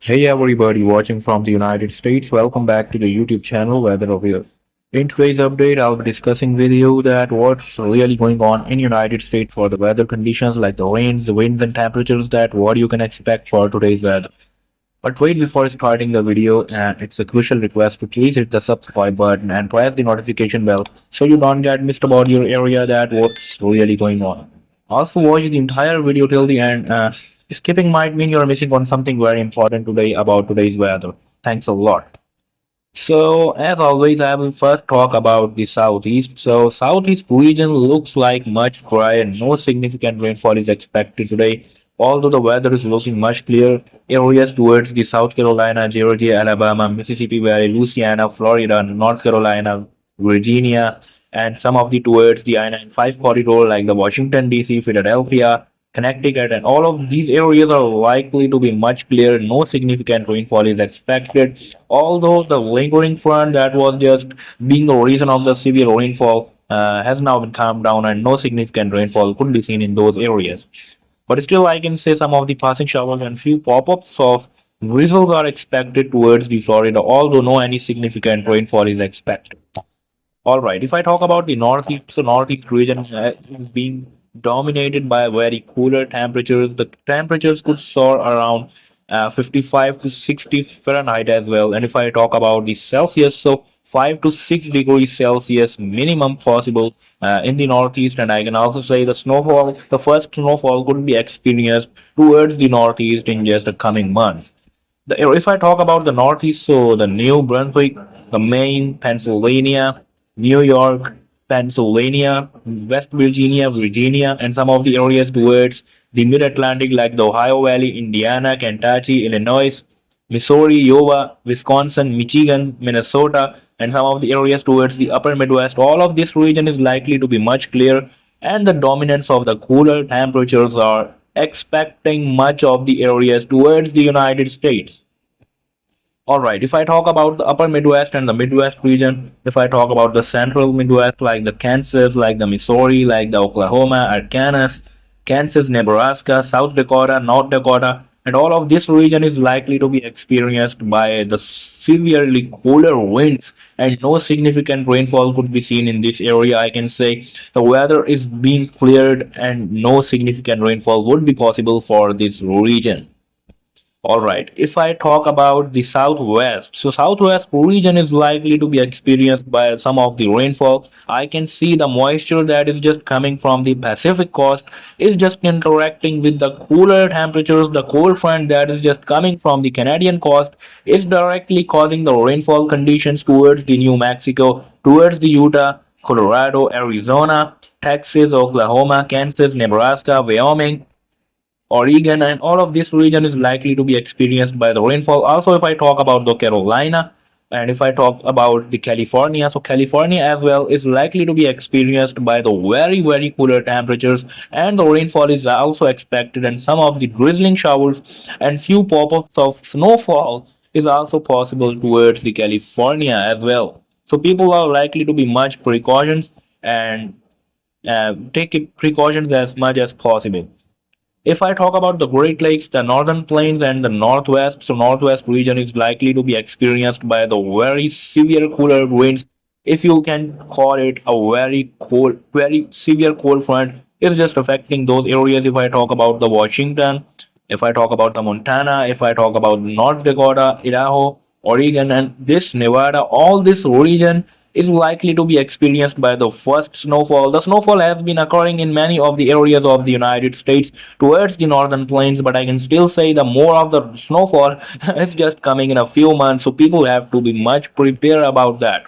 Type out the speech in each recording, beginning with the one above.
Hey everybody watching from the United States, welcome back to the YouTube channel Weather Over. In today's update, I'll be discussing with you that what's really going on in United States for the weather conditions like the rains, the winds and temperatures that what you can expect for today's weather. But wait before starting the video and it's a crucial request to please hit the subscribe button and press the notification bell so you don't get missed about your area that what's really going on. Also watch the entire video till the end. Skipping might mean you're missing on something very important today about today's weather. Thanks a lot. So, as always, I will first talk about the southeast. So, southeast region looks like much drier. No significant rainfall is expected today. Although the weather is looking much clear, areas towards the South Carolina, Georgia, Alabama, Mississippi Valley, Louisiana, Florida, North Carolina, Virginia, and some of the towards the I-95 corridor like the Washington D.C., Philadelphia, Connecticut, and all of these areas are likely to be much clear. No significant rainfall is expected. Although the lingering front that was just being the reason of the severe rainfall has now been calmed down, and no significant rainfall could be seen in those areas. But still, I can say some of the passing showers and few pop-ups of drizzles are expected towards the Florida, although no any significant rainfall is expected. All right, if I talk about the northeast, so northeast region is being dominated by very cooler temperatures. The temperatures could soar around 55 to 60 Fahrenheit as well. And if I talk about the Celsius, so 5 to 6 degrees Celsius minimum possible in the northeast. And I can also say the snowfall, the first snowfall could be experienced towards the northeast in just the coming months. If I talk about the Northeast, so the New Brunswick, the Maine, Pennsylvania, New York, Pennsylvania, West Virginia, Virginia, and some of the areas towards the Mid Atlantic, like the Ohio Valley, Indiana, Kentucky, Illinois, Missouri, Iowa, Wisconsin, Michigan, Minnesota, and some of the areas towards the upper Midwest. All of this region is likely to be much clear, and the dominance of the cooler temperatures are expecting much of the areas towards the United States. All right, if I talk about the upper Midwest and the Midwest region, if I talk about the central Midwest, like the Kansas, like the Missouri, like the Oklahoma, Arkansas, Kansas, Nebraska, South Dakota, North Dakota, and all of this region is likely to be experienced by the severely cooler winds and no significant rainfall could be seen in this area. I can say the weather is being cleared and no significant rainfall would be possible for this region. All right. If I talk about the southwest, so southwest region is likely to be experienced by some of the rainfall. I can see the moisture that is just coming from the Pacific coast is just interacting with the cooler temperatures. The cold front that is just coming from the Canadian coast is directly causing the rainfall conditions towards the New Mexico, towards the Utah, Colorado, Arizona, Texas, Oklahoma, Kansas, Nebraska, Wyoming, Oregon, and all of this region is likely to be experienced by the rainfall. Also, if I talk about the Carolina and if I talk about the California, so California as well is likely to be experienced by the very cooler temperatures, and the rainfall is also expected, and some of the drizzling showers and few pop-ups of snowfall is also possible towards the California as well. So people are likely to be much precautions and take precautions as much as possible. If I talk about the Great Lakes, the Northern Plains, and the Northwest, so Northwest region is likely to be experienced by the very severe cooler winds. If you can call it a very cold, very severe cold front, it's just affecting those areas. If I talk about the Washington, if I talk about the Montana, if I talk about North Dakota, Idaho, Oregon, and this Nevada, all this region is likely to be experienced by the first snowfall. The snowfall has been occurring in many of the areas of the United States towards the northern plains, but I can still say the more of the snowfall is just coming in a few months, so people have to be much prepared about that.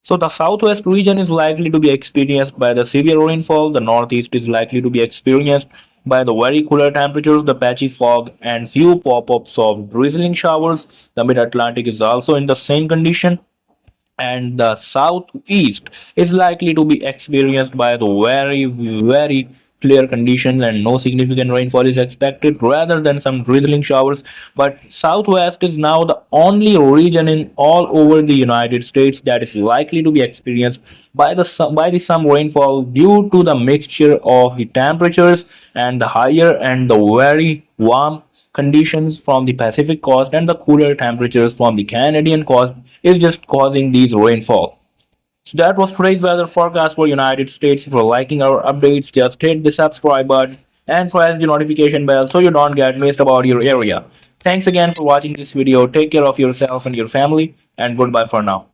So the southwest region is likely to be experienced by the severe rainfall. The northeast is likely to be experienced by the very cooler temperatures, the patchy fog, and few pop-ups of drizzling showers. The mid-Atlantic is also in the same condition, and the southeast is likely to be experienced by the very clear conditions and no significant rainfall is expected rather than some drizzling showers. But southwest is now the only region in all over the United States that is likely to be experienced by the some rainfall due to the mixture of the temperatures and the higher and the very warm conditions from the Pacific coast and the cooler temperatures from the Canadian coast is just causing these rainfall. So that was today's weather forecast for United States. If you're liking our updates, just hit the subscribe button and press the notification bell so you don't get missed about your area. Thanks again for watching this video. Take care of yourself and your family, and goodbye for now.